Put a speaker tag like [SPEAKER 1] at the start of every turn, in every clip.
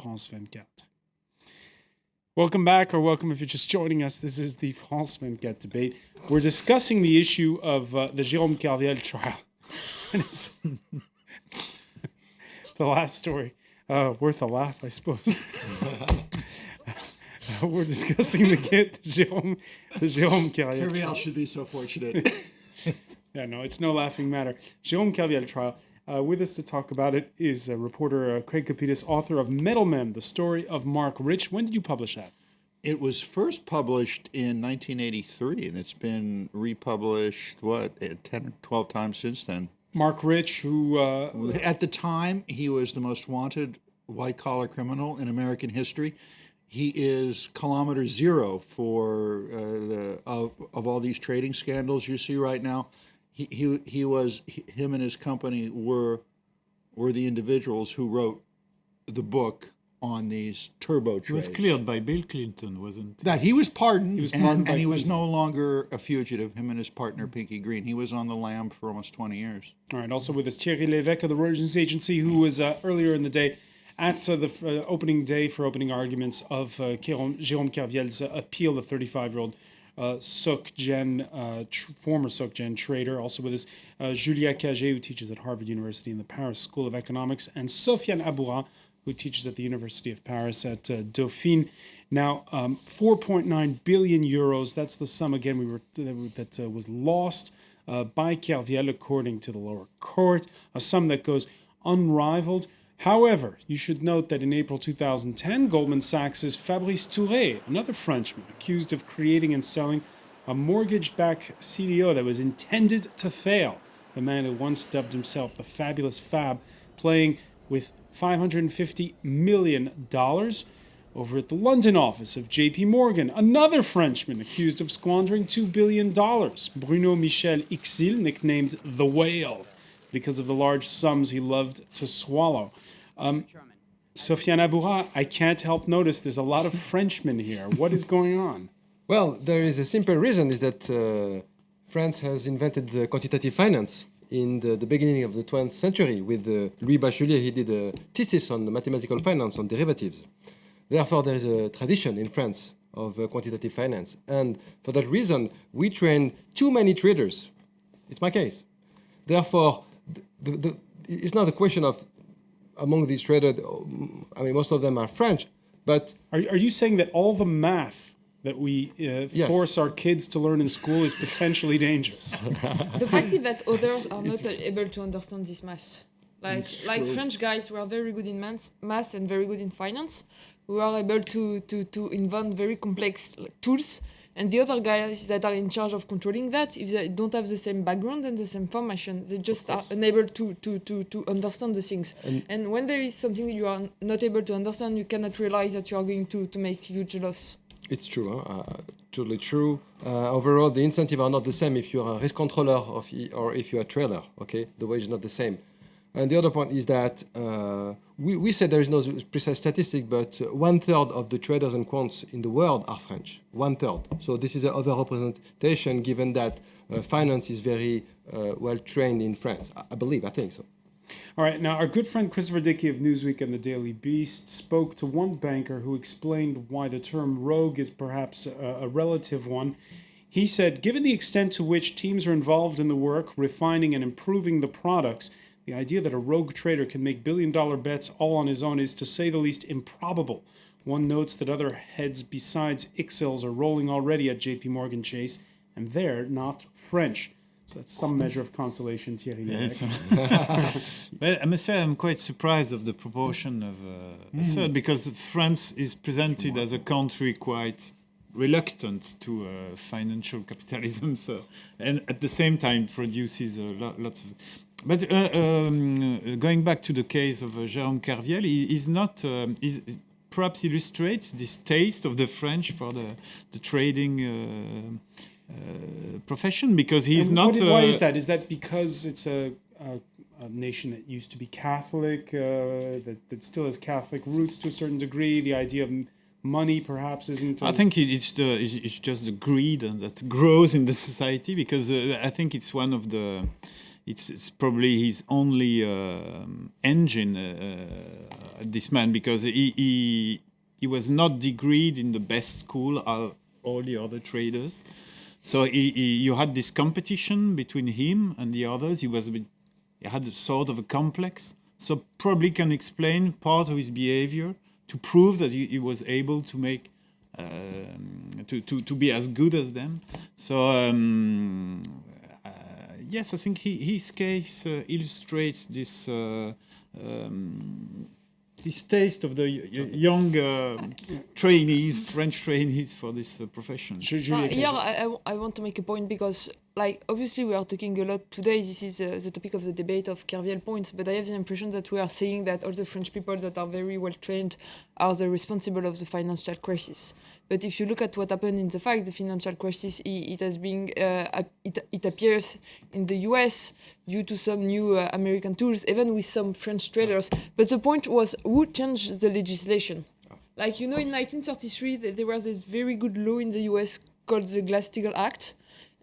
[SPEAKER 1] France 24. Welcome back, or welcome if you're just joining us. This is the France 24 debate. We're discussing the issue of the Jérôme Kerviel trial. The last story, worth a laugh, I suppose. We're discussing the Jérôme Kerviel.
[SPEAKER 2] Kerviel should be so fortunate.
[SPEAKER 1] Yeah, no, it's no laughing matter. Jérôme Kerviel trial. With us to talk about it is reporter Craig Capitas, author of Metal Men, the story of Mark Rich. When did you publish that?
[SPEAKER 2] It was first published in 1983, and it's been republished, 10 or 12 times since then.
[SPEAKER 1] Mark Rich, who...
[SPEAKER 2] At the time, he was the most wanted white-collar criminal in American history. He is kilometer zero for of all these trading scandals you see right now. Him and his company were the individuals who wrote the book on these turbo trades.
[SPEAKER 3] It was cleared by Bill Clinton, wasn't it?
[SPEAKER 2] That he was pardoned, and he was
[SPEAKER 1] Clinton.
[SPEAKER 2] no longer a fugitive, him and his partner Pinky Green. He was on the lam for almost 20 years.
[SPEAKER 1] All right, also with us Thierry Lévesque of the Reuters Agency, who was earlier in the day at the opening day for opening arguments of Jérôme Kerviel's appeal, the 35-year-old former SocGen trader. Also with us, Julia Cagé, who teaches at Harvard University in the Paris School of Economics, and Sofiane Aboura, who teaches at the University of Paris at Dauphine. Now, 4.9 billion euros, that's the sum, again, that was lost by Kerviel, according to the lower court, a sum that goes unrivaled. However, you should note that in April 2010, Goldman Sachs' Fabrice Touré, another Frenchman, accused of creating and selling a mortgage-backed CDO that was intended to fail. The man who once dubbed himself the Fabulous Fab, playing with $550 million over at the London office of JP Morgan. Another Frenchman accused of squandering $2 billion. Bruno Michel Ixil, nicknamed the Whale, because of the large sums he loved to swallow. Sofiane Aboura, I can't help notice there's a lot of Frenchmen here. What is going on?
[SPEAKER 4] Well, there is a simple reason, is that France has invented the quantitative finance in the beginning of the 20th century. With Louis Bachelier, he did a thesis on mathematical finance, on derivatives. Therefore, there is a tradition in France of quantitative finance. And for that reason, we train too many traders. It's my case. Therefore, it's not a question of among these traders, I mean, most of them are French, but...
[SPEAKER 1] Are you saying that all the math that we force our kids to learn in school is potentially dangerous?
[SPEAKER 5] The fact is that others are not able to understand this math. Like French guys who are very good in math and very good in finance, who are able to invent very complex tools. And the other guys that are in charge of controlling that, if they don't have the same background and the same formation, they just are unable to understand the things. And when there is something that you are not able to understand, you cannot realize that you are going to make huge loss.
[SPEAKER 4] It's true, totally true. Overall, the incentives are not the same if you're a risk controller or if you're a trader, okay? The wage is not the same. And the other point is that we say there is no precise statistic, but 1/3 of the traders and quants in the world are French. 1/3. So this is an overrepresentation, given that finance is very well trained in France. I think so.
[SPEAKER 1] All right, now our good friend Christopher Dickey of Newsweek and the Daily Beast spoke to one banker who explained why the term rogue is perhaps a relative one. He said, given the extent to which teams are involved in the work, refining and improving the products, the idea that a rogue trader can make billion-dollar bets all on his own is, to say the least, improbable. One notes that other heads besides Ixils are rolling already at JP Morgan Chase, and they're not French. So that's some measure of consolation, Thierry.
[SPEAKER 3] Well, I must say I'm quite surprised of the proportion of a third, because France is presented as a country quite reluctant to financial capitalism, and at the same time produces lots of... But going back to the case of Jérôme Kerviel, is not perhaps illustrates this taste of the French for the trading profession, because he's not.
[SPEAKER 1] Why is that? Is that because it's a nation that used to be Catholic, that still has Catholic roots to a certain degree? The idea of money perhaps isn't.
[SPEAKER 3] I think it's just the greed that grows in the society, because I think it's one of the it's probably his only engine, this man, because he was not degreed in the best school of all the other traders. So you had this competition between him and the others. He had a sort of a complex. So probably can explain part of his behavior to prove that he was able to make to be as good as them. So yes, I think his case illustrates this this taste of the young trainees, French trainees for this profession.
[SPEAKER 5] I want to make a point because, like, obviously we are talking a lot today. This is the topic of the debate of Kerviel points, but I have the impression that we are saying that all the French people that are very well trained are the responsible of the financial crisis. But if you look at what happened in the fact, the financial crisis, it has been, it appears in the US due to some new American tools, even with some French traders. But the point was, who changed the legislation? Like, you know, in 1933, there was a very good law in the US called the Glass-Steagall Act.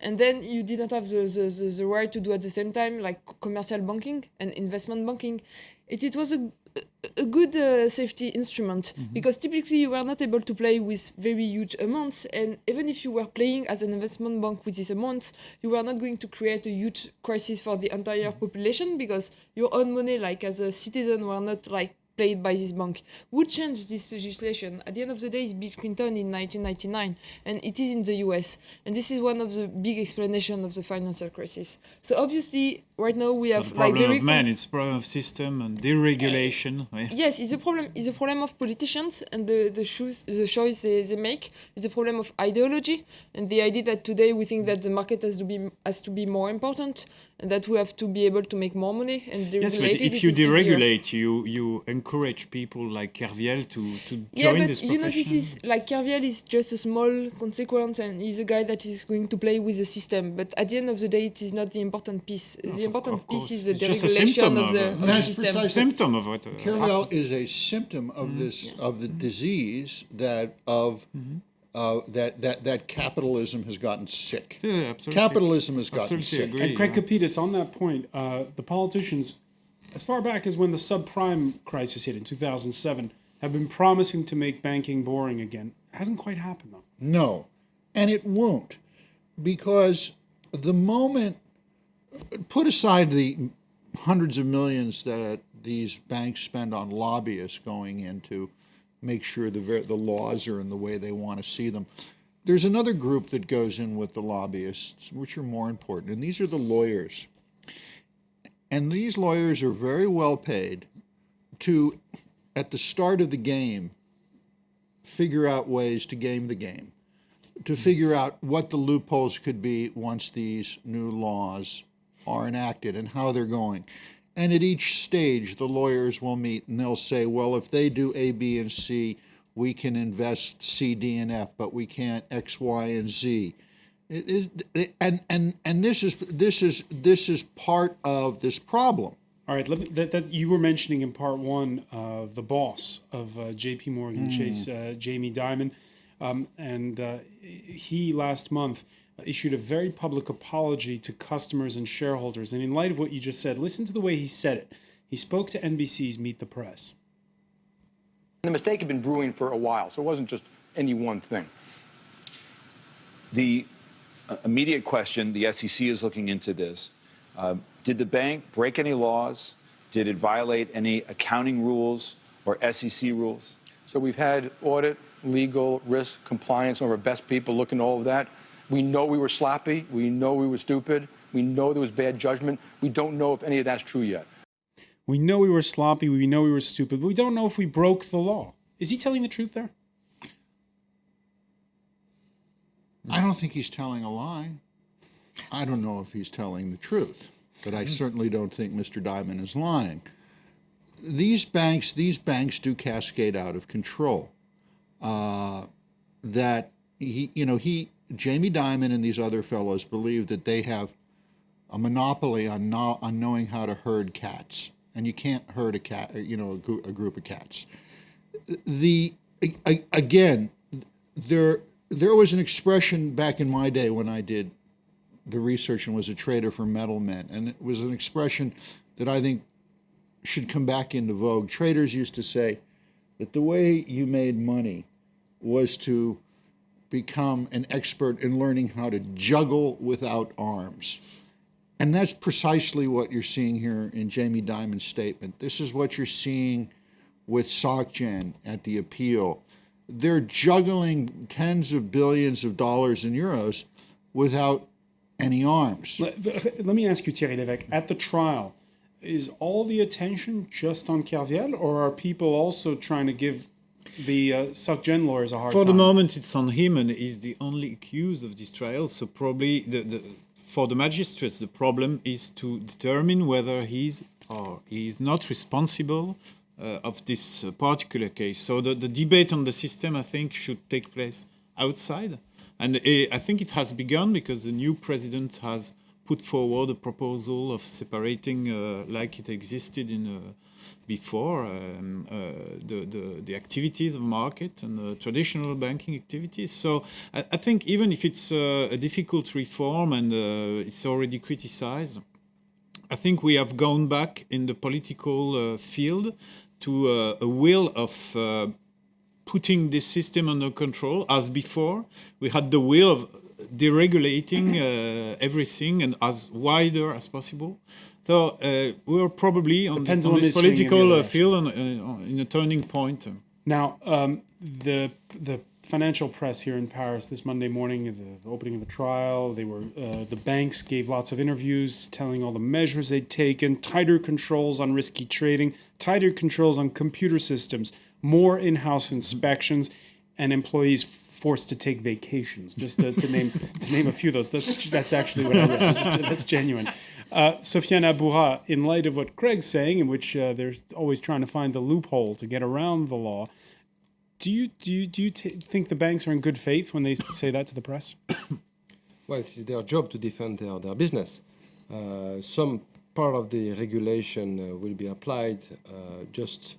[SPEAKER 5] And then you didn't have the right to do at the same time, like commercial banking and investment banking. It was a good safety instrument because typically you were not able to play with very huge amounts. And even if you were playing as an investment bank with these amounts, you were not going to create a huge crisis for the entire population because your own money, like as a citizen, were not like played by this bank. Who changed this legislation? At the end of the day, it's Bill Clinton in 1999, and it is in the US. And this is one of the big explanations of the financial crisis. So obviously, right now we have
[SPEAKER 3] It's not a
[SPEAKER 5] like
[SPEAKER 3] problem
[SPEAKER 5] very
[SPEAKER 3] of man, it's a problem of system and deregulation.
[SPEAKER 5] yes, it's a problem. It's a problem of politicians and the choice they make. It's a problem of ideology and the idea that today we think that the market has to be more important and that we have to be able to make more money and deregulate
[SPEAKER 3] Yes, but
[SPEAKER 5] it.
[SPEAKER 3] if you deregulate, you encourage people like Kerviel to
[SPEAKER 5] Yeah,
[SPEAKER 3] join
[SPEAKER 5] but
[SPEAKER 3] this
[SPEAKER 5] you
[SPEAKER 3] profession.
[SPEAKER 5] know, this is like Kerviel is just a small consequence, and he's a guy that is going to play with the system. But at the end of the day, it is not the important piece. The important piece is the
[SPEAKER 3] It's just a
[SPEAKER 5] deregulation
[SPEAKER 3] symptom
[SPEAKER 5] of the
[SPEAKER 2] That's
[SPEAKER 5] system.
[SPEAKER 2] precisely-
[SPEAKER 3] symptom of what.
[SPEAKER 2] Kerviel is a symptom of this of the disease that that capitalism has gotten sick.
[SPEAKER 3] Yeah, absolutely.
[SPEAKER 2] Capitalism has gotten
[SPEAKER 3] Absolutely
[SPEAKER 2] sick.
[SPEAKER 3] agree.
[SPEAKER 1] And Craig Capitas, on that point, the politicians, as far back as when the subprime crisis hit in 2007, have been promising to make banking boring again. Hasn't quite happened, though.
[SPEAKER 2] No, and it won't, because the moment, put aside the hundreds of millions that these banks spend on lobbyists going in to make sure the laws are in the way they want to see them. There's another group that goes in with the lobbyists, which are more important, and these are the lawyers. And these lawyers are very well paid to, at the start of the game, figure out ways to game the game, to figure out what the loopholes could be once these new laws are enacted and how they're going. And at each stage, the lawyers will meet and they'll say, well, if they do A, B, and C, we can invest C, D, and F, but we can't X, Y, and Z. And this is part of this problem.
[SPEAKER 1] All right, that you were mentioning in part one, the boss of J.P. Morgan Chase, Jamie Dimon, and he last month issued a very public apology to customers and shareholders. And in light of what you just said, listen to the way he said it. He spoke to NBC's Meet the Press.
[SPEAKER 6] The mistake had been brewing for a while, so it wasn't just any one thing.
[SPEAKER 7] The immediate question, the SEC is looking into this. Did the bank break any laws? Did it violate any accounting rules or SEC rules?
[SPEAKER 6] So we've had audit, legal, risk, compliance, some of our best people looking at all of that. We know we were sloppy. We know we were stupid. We know there was bad judgment. We don't know if any of that's true yet.
[SPEAKER 1] We know we were sloppy. We know we were stupid. But we don't know if we broke the law. Is he telling the truth there?
[SPEAKER 2] I don't think he's telling a lie. I don't know if he's telling the truth, but I certainly don't think Mr. Dimon is lying. These banks do cascade out of control. Jamie Dimon and these other fellows believe that they have a monopoly on knowing how to herd cats, and you can't herd a cat, a group of cats. Again, there was an expression back in my day when I did the research and was a trader for metal mint. And it was an expression that I think should come back into vogue. Traders used to say that the way you made money was to become an expert in learning how to juggle without arms. And that's precisely what you're seeing here in Jamie Dimon's statement. This is what you're seeing with SocGen at the appeal. They're juggling tens of billions of dollars and euros without any arms.
[SPEAKER 1] Let me ask you, Thierry Lévesque, at the trial, is all the attention just on Kerviel, or are people also trying to give the SocGen lawyers a hard time?
[SPEAKER 3] For the moment, it's on him, and he's the only accused of this trial. So probably for the magistrates, the problem is to determine whether he's or he's not responsible of this particular case. So the debate on the system, I think, should take place outside. And I think it has begun because the new president has put forward a proposal of separating, like it existed in before, the activities of market and traditional banking activities. So I think even if it's a difficult reform and it's already criticized, I think we have gone back in the political field to a will of putting this system under control. As before, we had the will of deregulating everything and as wider as possible. So we're probably on this political field in a turning point.
[SPEAKER 1] Now, the financial press here in Paris this Monday morning, the opening of the trial, the banks gave lots of interviews telling all the measures they'd taken, tighter controls on risky trading, tighter controls on computer systems, more in-house inspections, and employees forced to take vacations. Just to name a few of those. That's actually what I read. That's genuine. Sofiane Aboura, in light of what Craig's saying, in which they're always trying to find the loophole to get around the law, do you think the banks are in good faith when they say that to the press?
[SPEAKER 4] Well, it's their job to defend their business. Some part of the regulation will be applied. Just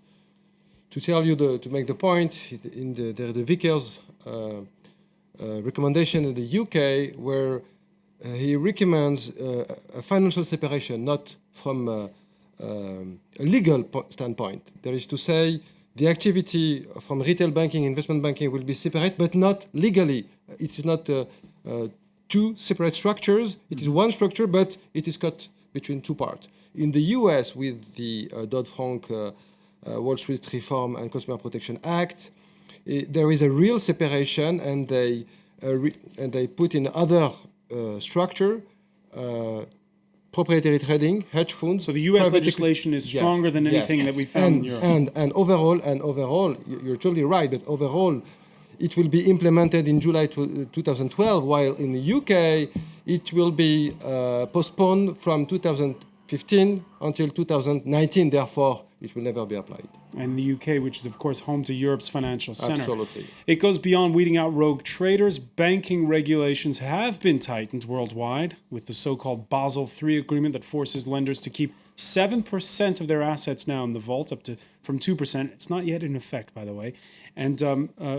[SPEAKER 4] to tell you, to make the point, in the Vickers recommendation in the UK, where he recommends a financial separation, not from a legal standpoint. There is to say the activity from retail banking, investment banking will be separate, but not legally. It is not two separate structures. It is one structure, but it is cut between two parts. In the US, with the Dodd-Frank Wall Street Reform and Consumer Protection Act, there is a real separation, and they put in other structure, proprietary trading, hedge funds.
[SPEAKER 1] So the U.S. legislation is stronger than anything that we found in Europe.
[SPEAKER 4] And overall, you're totally right. But overall, it will be implemented in July 2012, while in the UK it will be postponed from 2015 until 2019. Therefore, it will never be applied.
[SPEAKER 1] And the UK, which is, of course, home to Europe's financial center.
[SPEAKER 4] Absolutely.
[SPEAKER 1] It goes beyond weeding out rogue traders. Banking regulations have been tightened worldwide with the so-called Basel III agreement that forces lenders to keep 7% of their assets now in the vault, from 2%. It's not yet in effect, by the way. And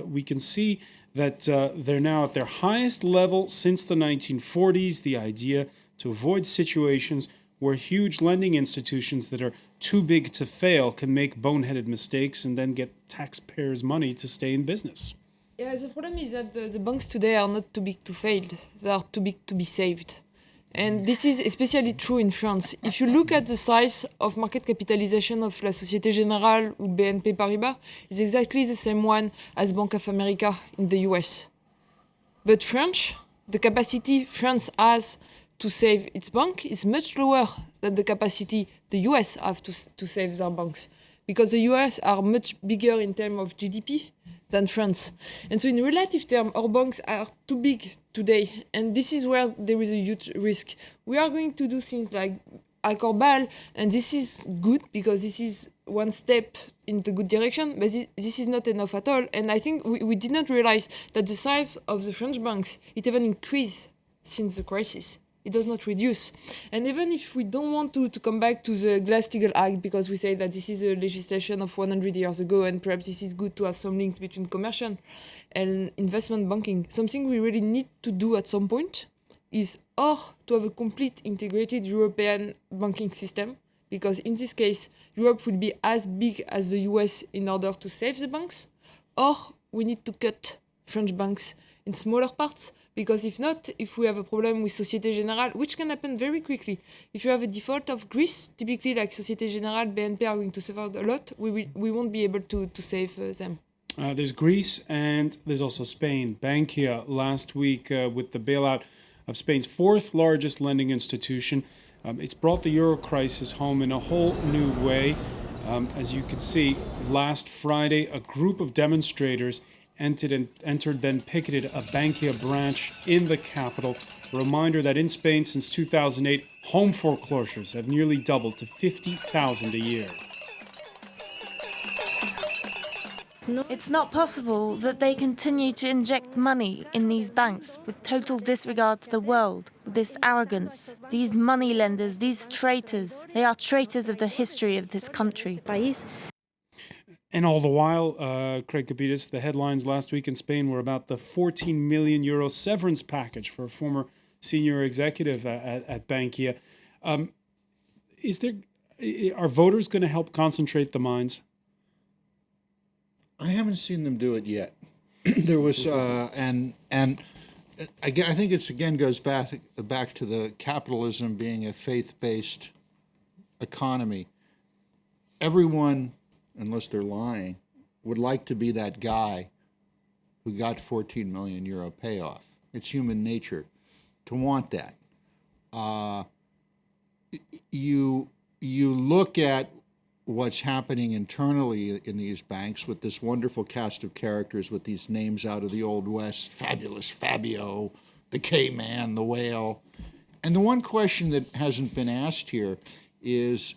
[SPEAKER 1] we can see that they're now at their highest level since the 1940s. The idea to avoid situations where huge lending institutions that are too big to fail can make boneheaded mistakes and then get taxpayers' money to stay in business.
[SPEAKER 5] Yeah, the problem is that the banks today are not too big to fail. They are too big to be saved. And this is especially true in France. If you look at the size of market capitalization of La Société Générale or BNP Paribas, it's exactly the same one as Bank of America in the US. But the capacity France has to save its bank is much lower than the capacity the US have to save their banks, because the US are much bigger in terms of GDP than France. And so in relative terms, our banks are too big today, and this is where there is a huge risk. We are going to do things like Corbal, and this is good because this is one step in the good direction, but this is not enough at all. And I think we did not realize that the size of the French banks, it even increased since the crisis. It does not reduce. And even if we don't want to come back to the Glass-Steagall Act, because we say that this is a legislation of 100 years ago, and perhaps this is good to have some links between commercial and investment banking, something we really need to do at some point is or to have a complete integrated European banking system, because in this case, Europe will be as big as the US in order to save the banks, or we need to cut French banks in smaller parts, because if not, if we have a problem with Société Générale, which can happen very quickly, if you have a default of Greece, typically like Société Générale, BNP are going to suffer a lot, we won't be able to save them.
[SPEAKER 1] There's Greece and there's also Spain. Bankia last week with the bailout of Spain's fourth largest lending institution. It's brought the euro crisis home in a whole new way. As you can see, last Friday, a group of demonstrators entered then picketed a Bankia branch in the capital. A reminder that in Spain since 2008, home foreclosures have nearly doubled to 50,000 a year.
[SPEAKER 8] It's not possible that they continue to inject money in these banks with total disregard to the world, with this arrogance. These money lenders, these traitors, they are traitors of the history of this country.
[SPEAKER 1] And all the while, Craig Capitas, the headlines last week in Spain were about the 14 million euro severance package for a former senior executive at Bankia. Are voters going to help concentrate the minds?
[SPEAKER 2] I haven't seen them do it yet. There was, and again, I think it's again goes back to the capitalism being a faith-based economy. Everyone, unless they're lying, would like to be that guy who got 14 million euro payoff. It's human nature to want that. You look at what's happening internally in these banks with this wonderful cast of characters with these names out of the Old West, Fabulous Fabio, the K-Man, the Whale. And the one question that hasn't been asked here is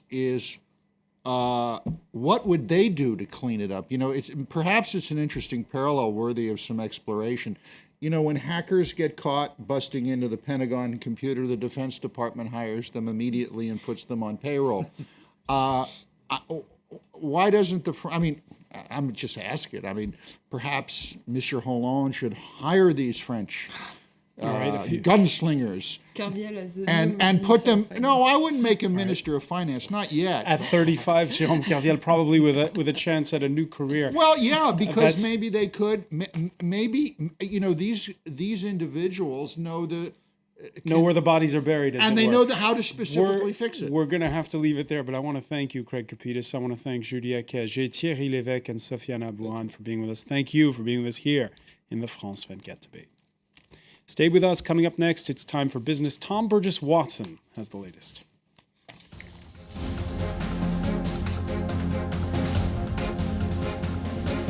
[SPEAKER 2] what would they do to clean it up? You know, perhaps it's an interesting parallel worthy of some exploration. You know, when hackers get caught busting into the Pentagon computer, the Defense Department hires them immediately and puts them on payroll. Why doesn't I'm just asking. I mean, perhaps Monsieur Hollande should hire these French gunslingers and put them. No, I wouldn't make him Minister of Finance, not yet.
[SPEAKER 1] At 35, Jérôme Kerviel probably with a chance at a new career.
[SPEAKER 2] Well, yeah, because maybe they could. Maybe these individuals know
[SPEAKER 1] where the bodies are buried,
[SPEAKER 2] and they know how to specifically fix it.
[SPEAKER 1] We're going to have to leave it there, but I want to thank you, Craig Capitas. I want to thank Julia Cagé, Thierry Lévesque, and Sofiane Abouhan for being with us. Thank you for being with us here in the France 24 debate. Stay with us. Coming up next, it's time for business. Tom Burgess-Watson has the latest.